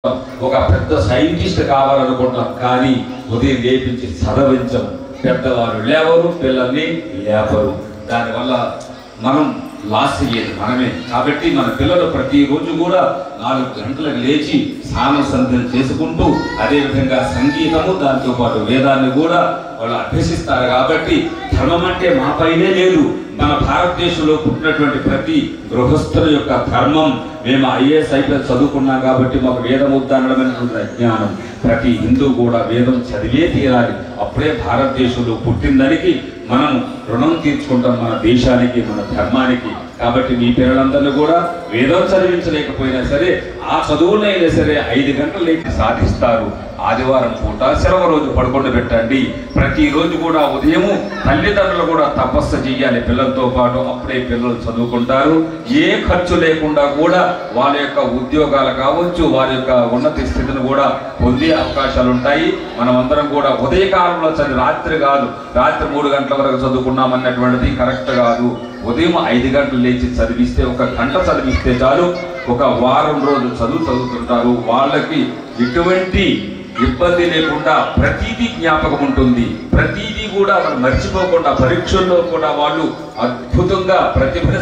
ఒక పెద్ద సైంటిస్ట్ కావాలనుకుంటాం, కానీ ఉదయం లేపించి చదవించం. పెద్దవారు లేవరు, పిల్లల్ని లేపరు. దానివల్ల మనం లాస్ అయ్యేది మనమే. కాబట్టి మన పిల్లలు ప్రతిరోజు కూడా 4 గంటలకు లేచి స్నాన సంధ్యలు చేసుకుంటూ అదేవిధంగా సంగీతము దాంతో పాటు వేదాన్ని కూడా వాళ్ళు అభ్యసిస్తారు. కాబట్టి ధర్మం అంటే మా పైనే లేదు, మన భారతదేశంలో పుట్టినటువంటి ప్రతి గృహస్థుల యొక్క ధర్మం. మేము ఐఏఎస్ ఐపీఎస్ చదువుకున్నాం కాబట్టి మాకు వేదం ఉద్దానమైనటువంటి అజ్ఞానం. ప్రతి హిందూ కూడా వేదం చదివే తీరాలి, అప్పుడే భారతదేశంలో పుట్టిందానికి మనం రుణం తీర్చుకుంటాం మన దేశానికి, మన ధర్మానికి. కాబట్టి మీ పిల్లలందరినీ కూడా వేదం చదివించలేకపోయినా సరే ఆ చదువులైనా సరే 5 గంటలు లేచి సాధిస్తారు. ఆదివారం పూట సెలవు రోజు పడుకుంటూ పెట్టండి. ప్రతిరోజు కూడా ఉదయము తల్లిదండ్రులు కూడా తపస్సు చేయాలి పిల్లలతో పాటు, అప్పుడే పిల్లలు చదువుకుంటారు. ఏ ఖర్చు లేకుండా కూడా వాళ్ళ యొక్క ఉద్యోగాలు కావచ్చు, వారి యొక్క ఉన్నత స్థితిని కూడా పొందే అవకాశాలు ఉంటాయి. మనం అందరం కూడా ఉదయకాలంలో రాత్రి కాదు, రాత్రి 3 గంటల వరకు చదువుకున్నామన్నటువంటిది కరెక్ట్ కాదు. ఉదయం 5 గంటలు లేచి చదివిస్తే, 1 గంట చదివిస్తే చాలు. ఒక వారం రోజులు చదువుతుంటారు. వాళ్ళకి ఎటువంటి ఇబ్బంది లేకుండా ప్రతిదీ జ్ఞాపకం ఉంటుంది. ప్రతిదీ కూడా వాళ్ళు మర్చిపోకుండా పరీక్షల్లో కూడా వాళ్ళు అద్భుతంగా ప్రతిభను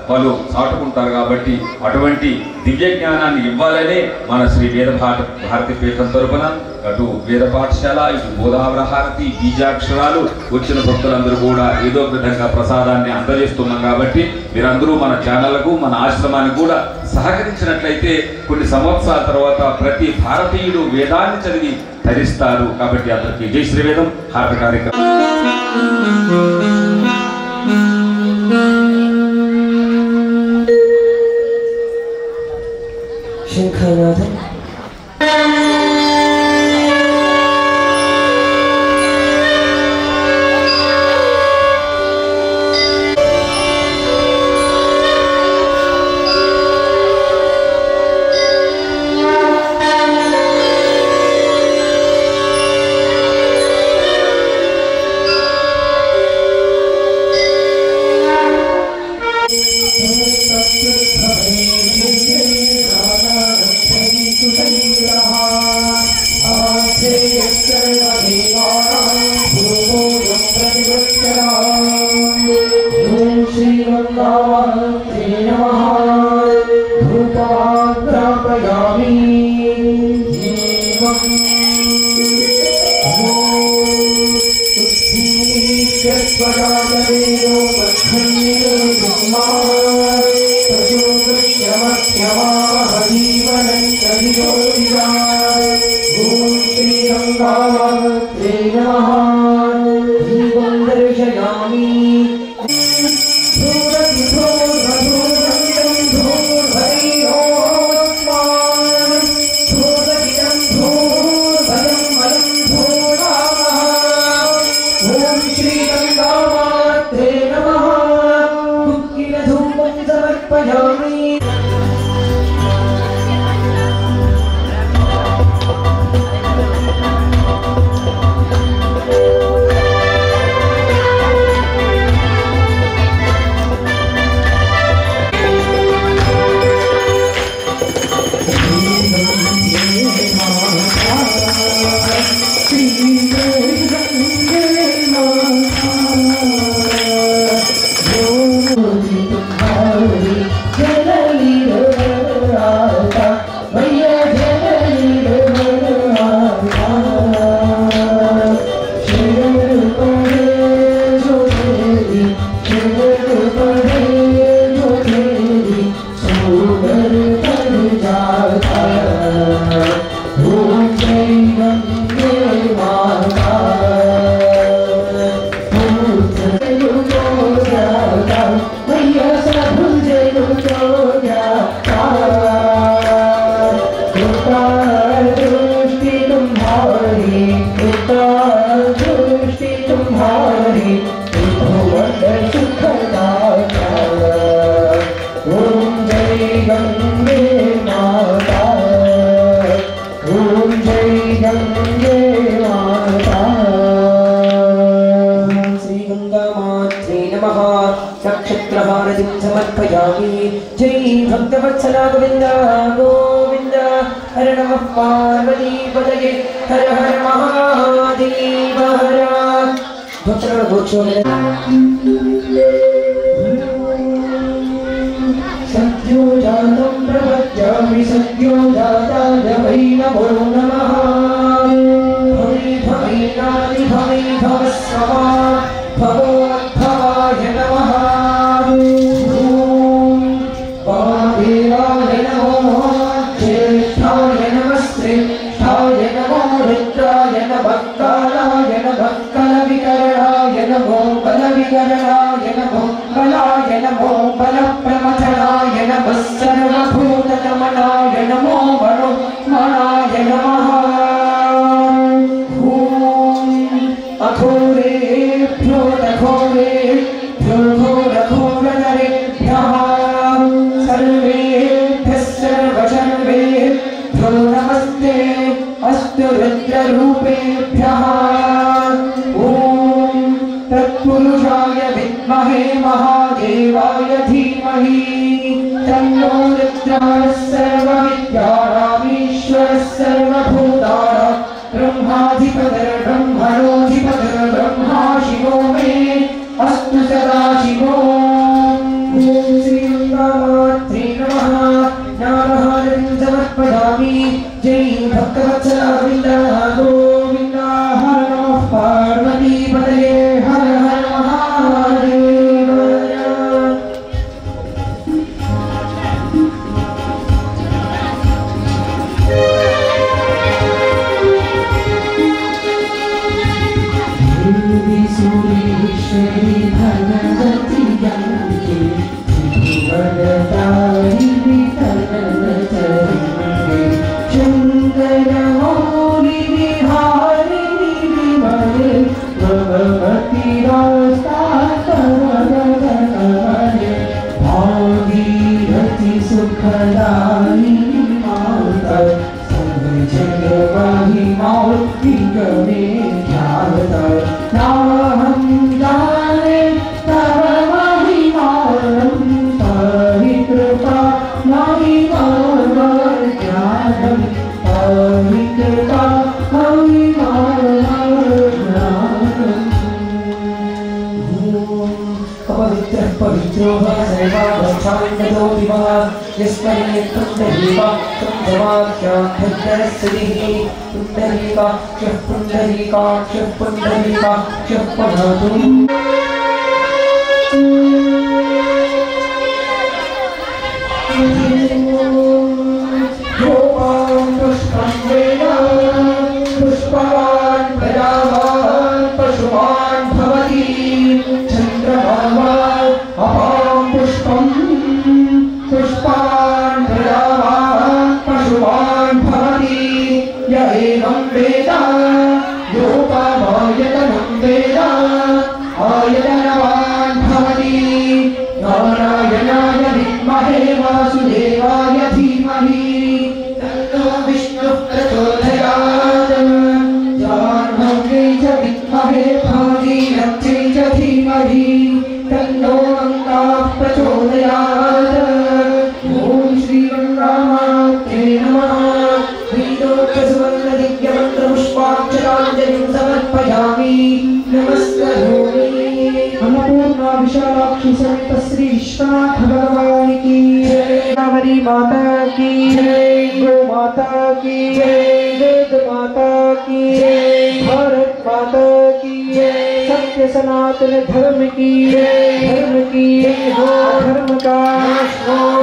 వాళ్ళు చాటుకుంటారు. కాబట్టి అటువంటి దివ్య జ్ఞానాన్ని ఇవ్వాలనే మన శ్రీ వేద భారతి పీఠం తరపున అటు వేద పాఠశాల, ఇటు గోదావరి హారతి, బీజాక్షరాలు వచ్చిన భక్తులందరూ కూడా ఏదో విధంగా ప్రసాదాన్ని అందజేస్తున్నాం. కాబట్టి మీరందరూ మన ఛానళ్లకు, మన ఆశ్రమానికి కూడా సహకరించినట్లయితే కొన్ని సంవత్సరాల తర్వాత ప్రతి భారతీయుడు వేదాన్ని చదివి ధరిస్తారు. కాబట్టి అందరికీ జై శ్రీవేదం హారతి కార్యక్రమం. శంఖనాథం समर्पयामि। जय भक्तवत्सला गोविंद गोविंद हर नमः पार्वतीपतये हर हर महादेव हर भक्तगण गोचो सद्यो जातं प्रपद्यामि सद्यो जाताय वै नमो नमः भवे भवेनादि भवे भवस्वमा भगवद्भवाय नमः वादेवाय नमो ज्येष्ठाय नमस्त्रेष्ठाय नमो रुद्राय नमः कालाय नमः कलविकरणाय नमो बलविकरणाय नमो बलाय नमो बलप्रमथनाय नमः सर्वभूतगमनाय नमो मनोमनाय नमः अघोरेभ्यो घोरेभ्यो घोरघोरनरेभ्यः सर्वेभ्यः सर्वशर्वेभ्यो नमस्ते अस्तु रुद्ररूपेभ्यः ॐ तत्पुरुषाय विद्महे महादेवाय धीमहि तन्नो रुद्रः सर्वविद्यानामीश्वरः सर्वभूतानां ब्रह्मा शिवो मे अस्तु सदा शिवो श्री गंगामात्रे नमः नारायणं समर्पयामि जय भक्तवत्सला वृंदा गोविंद हर नमः पार्वतीपतये हर हर महादेव सुरेश्वरी भगवती गंगे वरदायिनी तनचरणे चंद्र मौली विहारिणी विमले भगवती रास्तातवदने भागीरथी सुखदायिनी माता जगवाही मौली गणे ख्याता नाहं जाने तव महिमानं परिकृपा महिमाज्ञानं परिकृपा महिमाज्ञानं पवित्रो सर्वावस्थान्तो विवाह यस्मये पुण्डरीका पुण्डवाक्याभद्रस्तिः पुण्डरीका पठतु पुष्पवान् प्रजावान् पशुवान् भवति चन्द्रभावान् अपां पुष्पं पुष्पान् प्रजावान् पशुवान् भवति य एवं वेद योपामायतनं वेद आयतनवान् भवति नारायणाय विद्महे वासुदेवाय धीमहि तन्नो विष्णुः प्रचोदयात् जाह्नव्यै च विद्महे भागीरथ्यै च धीमहि तन्नो गङ्गाः प्रचोदयात् ॐ श्री गङ्गामात्रे नमः वेदोक्तसुवर्णदिव्यमन्त्रपुष्पाक्षराञ्जलिं समर्पयामि नमस्करोमि अन्नपूर्णा विशालाक्षी समेत श्री विश्वनाथ भगवान की जय कावरी माता की जय गो माता की जय वेद माता की जय भारत माता की जय सत्य सनातन धर्म की हो धर्म का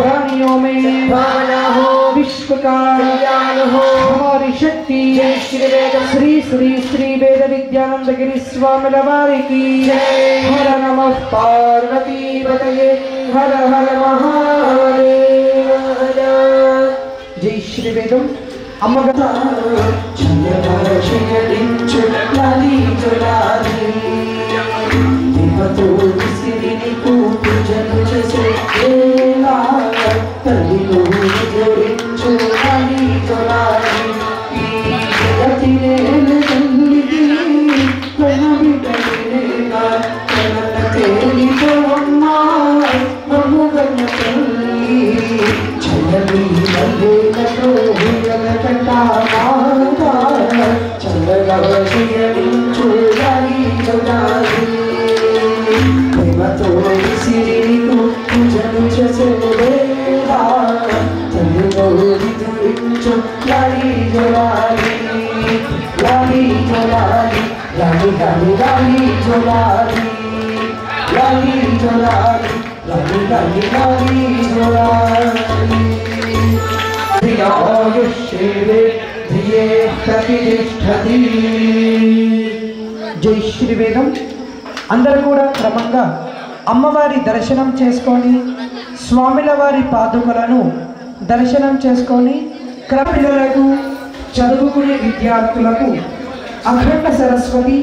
प्राणियों में भावना हो विश्व का कल्याण हो हमारी शक्ति श्री श्री श्री वेद विद्यानंद गिरी स्वामी लवारी की जय हर नमः पार्वतीपतये हर हर महादेव जय श्री वेदम अम्मगता देवतो सिरिनि पूजनु చేసే ఏలా తల్లిలో జోడించు అని జోలాలి ఈ జగతినే తల్లికి కనబిడలేనా కనన తేలి పోమ్మా మమ్ముగన్న తల్లి చలని నల్లేలతో హుయల కంట జీవించు లాలి జలాలి ప్రేమతో సిరికు పూజలు చేసేవేళ తల్లిలో జీవించు లాలి జలాలి లాలి జలాలి లాలి లాలి లాలి జలాలి లాలి జలాలి లాలి లాలి లాలి జలాలి జై శ్రీ వేదం. అందరూ కూడా క్రమంగా అమ్మవారి దర్శనం చేసుకొని స్వామిల వారి పాదుకలను దర్శనం చేసుకొని పిల్లలకు చదువుకునే విద్యార్థులకు అఖండ సరస్వతి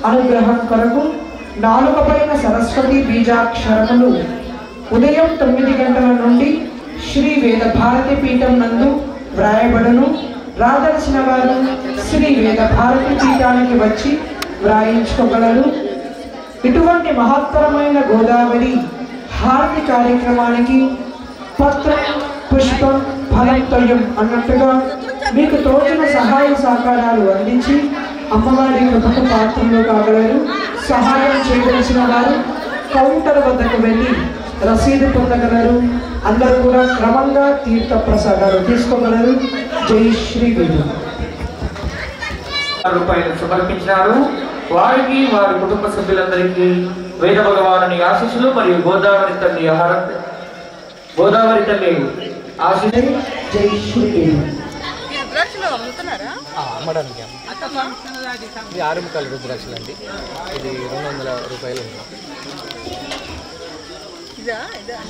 అనుగ్రహం కొరకు నాలుకపైన సరస్వతి బీజాక్షరములు ఉదయం 9 గంటల నుండి శ్రీ వేద భారతి పీఠం నందు వ్రాయబడును. రాదర్శన వారు శ్రీ వేద భారతి పీఠానికి వచ్చి వ్రాయించుకోగలరు. ఇటువంటి మహత్తరమైన గోదావరి హారతి కార్యక్రమానికి పత్రం పుష్పం ఫలత్రయం అన్నట్టుగా మీకు తోచిన సహాయ సహకారాలు అందించి అమ్మవారి కృపకు పాత్రలు కాగలరు. సహాయం చేయవలసిన వారు కౌంటర్ వద్దకు వెళ్ళి రసీదు పొందగలరు. అందరూ కూడా క్రమంగా తీర్థ ప్రసాదాలు తీసుకోగలరు. జై శ్రీ గురు. రూపాయలు సమర్పించినారు. వారికి వారి కుటుంబ సభ్యులందరికీ వేద భగవానుని ఆశీస్సులు మరియు గోదావరి తల్లి ఆశీస్సులు. జై శ్రీ గురు. అమ్మడానికి ఇది 6 ముక్కల రుద్రాక్షలు అండి. ఇది 200 రూపాయలు.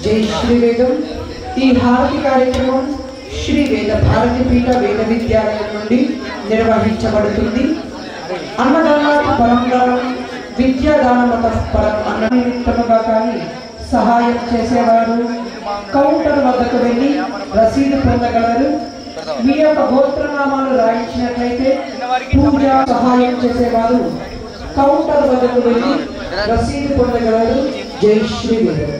జై శ్రీ వేదం. ఈ హారతి కార్యక్రమం శ్రీ వేద భారతి పీఠ వేద విద్యాలయం నుండి నిర్వహించబడుతుంది. అన్నదానానికి పరంగా విద్యాదానమత పరం అన్న నిమిత్తముగా కానీ సహాయం చేసేవారు కౌంటర్ వద్దకు వెళ్ళి రసీదు పొందగలరు. మీ యొక్క గోత్రనామాలు రాయించినట్లయితే పూజ సహాయం చేసేవారు కౌంటర్ వద్దకు వెళ్ళి రసీదు పొందగలరు. జై శ్రీ వేదం.